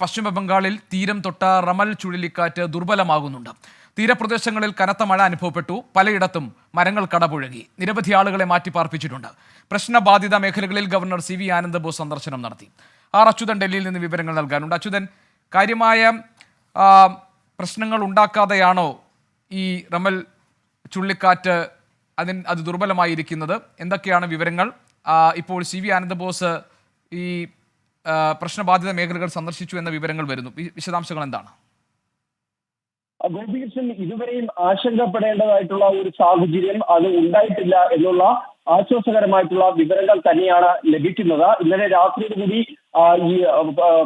പശ്ചിമ ബംഗാളിൽ തീരം തൊട്ട റമൽ ചുഴലിക്കാറ്റ് ദുർബലമാകുന്നുണ്ട്. തീരപ്രദേശങ്ങളിൽ കനത്ത മഴ അനുഭവപ്പെട്ടു. പലയിടത്തും മരങ്ങൾ കടപുഴകി. നിരവധി ആളുകളെ മാറ്റിപ്പാർപ്പിച്ചിട്ടുണ്ട്. പ്രശ്നബാധിത മേഖലകളിൽ ഗവർണർ CV ആനന്ദ് ബോസ് സന്ദർശനം നടത്തി. അച്യുതൻ ഡൽഹിയിൽ നിന്ന് വിവരങ്ങൾ നൽകാനുണ്ട്. അച്യുതൻ, കാര്യമായ പ്രശ്നങ്ങൾ ഉണ്ടാക്കാതെയാണോ ഈ റമൽ ചുഴലിക്കാറ്റ് അത് ദുർബലമായിരിക്കുന്നത്? എന്തൊക്കെയാണ് വിവരങ്ങൾ? ഇപ്പോൾ CV ആനന്ദ് ബോസ് ഈ പ്രശ്നബാധിത മേഖലകൾ സന്ദർശിച്ചു എന്ന വിവരങ്ങൾ വരുന്നു. വിശദാംശങ്ങൾ എന്താണ്? ഗോപികൃഷ്ണൻ, ഇതുവരെയും ആശങ്കപ്പെടേണ്ടതായിട്ടുള്ള ഒരു സാഹചര്യം അത് ഉണ്ടായിട്ടില്ല എന്നുള്ള ആശ്വാസകരമായിട്ടുള്ള വിവരങ്ങൾ തന്നെയാണ് ലഭിക്കുന്നത്. ഇന്നലെ രാത്രിയോടുകൂടി ഈ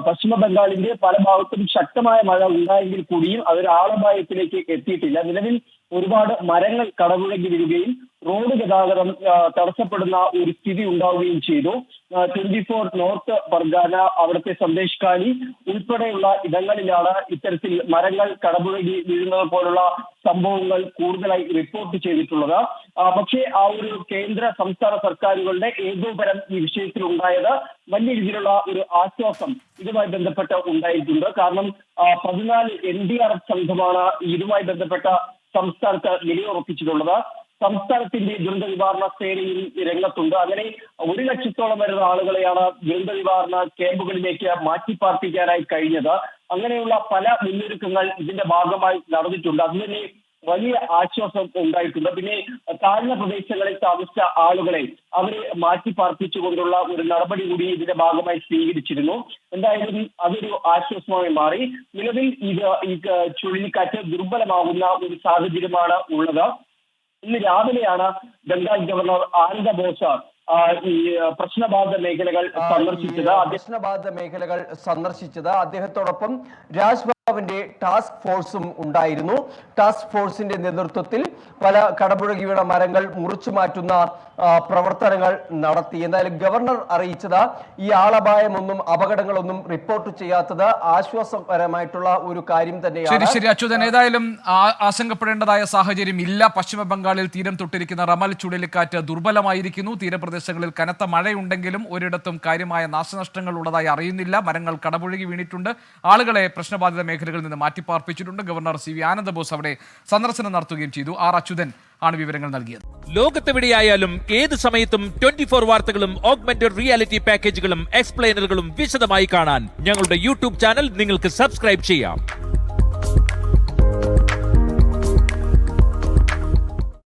പശ്ചിമ ബംഗാളിന്റെ പല ഭാഗത്തും ശക്തമായ മഴ ഉണ്ടായെങ്കിൽ കൂടിയും അതൊരു ആളപായത്തിലേക്ക് എത്തിയിട്ടില്ല. നിലവിൽ ഒരുപാട് മരങ്ങൾ കടപുഴകി വീഴുകയും റോഡ് ഗതാഗതം തടസ്സപ്പെടുന്ന ഒരു സ്ഥിതി ഉണ്ടാവുകയും ചെയ്തു. 24 നോർത്ത് പർഗാന, അവിടുത്തെ സന്ദേശ് ഖാലി ഉൾപ്പെടെയുള്ള ഇടങ്ങളിലാണ് ഇത്തരത്തിൽ മരങ്ങൾ കടപുഴകി വീഴുന്നത് പോലുള്ള സംഭവങ്ങൾ കൂടുതലായി റിപ്പോർട്ട് ചെയ്തിട്ടുള്ളത്. പക്ഷേ ആ ഒരു കേന്ദ്ര സംസ്ഥാന സർക്കാരുകളുടെ ഏകോപനം ഈ വിഷയത്തിൽ ഉണ്ടായത് വലിയ രീതിയിലുള്ള ഒരു ആശ്വാസം ഇതുമായി ബന്ധപ്പെട്ട് ഉണ്ടായിട്ടുണ്ട്. കാരണം 14 NDRF സംഘമാണ് ഇതുമായി ബന്ധപ്പെട്ട സംസ്ഥാനത്ത് നിലയുറപ്പിച്ചിട്ടുള്ളത്. സംസ്ഥാനത്തിന്റെ ദുരന്ത നിവാരണ സേനയിൽ രംഗത്തുണ്ട്. അങ്ങനെ 1 ലക്ഷത്തോളം വരുന്ന ആളുകളെയാണ് ദുരന്ത നിവാരണ ക്യാമ്പുകളിലേക്ക് മാറ്റിപ്പാർപ്പിക്കാനായി കഴിഞ്ഞത്. അങ്ങനെയുള്ള പല മുന്നൊരുക്കങ്ങൾ ഇതിന്റെ ഭാഗമായി നടന്നിട്ടുണ്ട്. അതിന് വലിയ ആശ്വാസം ഉണ്ടായിട്ടുണ്ട്. പിന്നെ താഴ്ന്ന പ്രദേശങ്ങളിൽ താമസിച്ച ആളുകളെ അവരെ മാറ്റിപ്പാർപ്പിച്ചുകൊണ്ടുള്ള ഒരു നടപടി കൂടി ഇതിന്റെ ഭാഗമായി സ്വീകരിച്ചിരുന്നു. എന്തായാലും അതൊരു ആശ്വാസമായി മാറി. നിലവിൽ ഈ ചുഴലിക്കാറ്റ് ദുർബലമാകുന്ന ഒരു സാഹചര്യമാണ് ഉള്ളത്. ഇന്ന് രാവിലെയാണ് ബംഗാൾ ഗവർണർ ആനന്ദ് ബോസ് ഈ പ്രശ്നബാധിത മേഖലകൾ സന്ദർശിച്ചത്. അദ്ദേഹത്തോടൊപ്പം രാജ്ഭവന്റെ ടാസ്ക് ഫോഴ്സും ഉണ്ടായിരുന്നു. ടാസ്ക് ഫോഴ്സിന്റെ നേതൃത്വത്തിൽ പല കടപുഴകി വീണ മരങ്ങൾ മുറിച്ചു മാറ്റുന്ന പ്രവർത്തനങ്ങൾ നടത്തി. എന്തായാലും ഗവർണർ അറിയിച്ചത് ഈ ആളപായമൊന്നും അപകടങ്ങളൊന്നും റിപ്പോർട്ട് ചെയ്യാത്തത് ആശ്വാസകരമായിട്ടുള്ള ഒരു കാര്യം തന്നെയാണ്. ശരി അച്യുതൻ, ഏതായാലും ആശങ്കപ്പെടേണ്ടതായ സാഹചര്യം ഇല്ല. പശ്ചിമ ബംഗാളിൽ തീരം തൊട്ടിരിക്കുന്ന റമൽ ചുഴലിക്കാറ്റ് ദുർബലമായിരിക്കുന്നു. തീരപ്രദേശങ്ങളിൽ കനത്ത മഴയുണ്ടെങ്കിലും ഒരിടത്തും കാര്യമായ നാശനഷ്ടങ്ങൾ ഉള്ളതായി അറിയുന്നില്ല. മരങ്ങൾ കടപുഴകി വീണിട്ടുണ്ട്. ആളുകളെ പ്രശ്നബാധിത മേഖലകളിൽ നിന്ന് മാറ്റിപ്പാർപ്പിച്ചിട്ടുണ്ട്. ഗവർണർ CV ആനന്ദ് ബോസ് അവിടെ സന്ദർശനം നടത്തുകയും ചെയ്തു. അച്യുതൻ ആണ് വിവരങ്ങൾ നൽകിയത്. ലോകത്തെവിടെയായാലും ഏത് സമയത്തും 24 വാർത്തകളും ഓഗ്മെന്റഡ് റിയാലിറ്റി പാക്കേജുകളും എക്സ്പ്ലെയിനറുകളും വിശദമായി കാണാൻ ഞങ്ങളുടെ YouTube ചാനൽ നിങ്ങൾക്ക് സബ്സ്ക്രൈബ് ചെയ്യാം.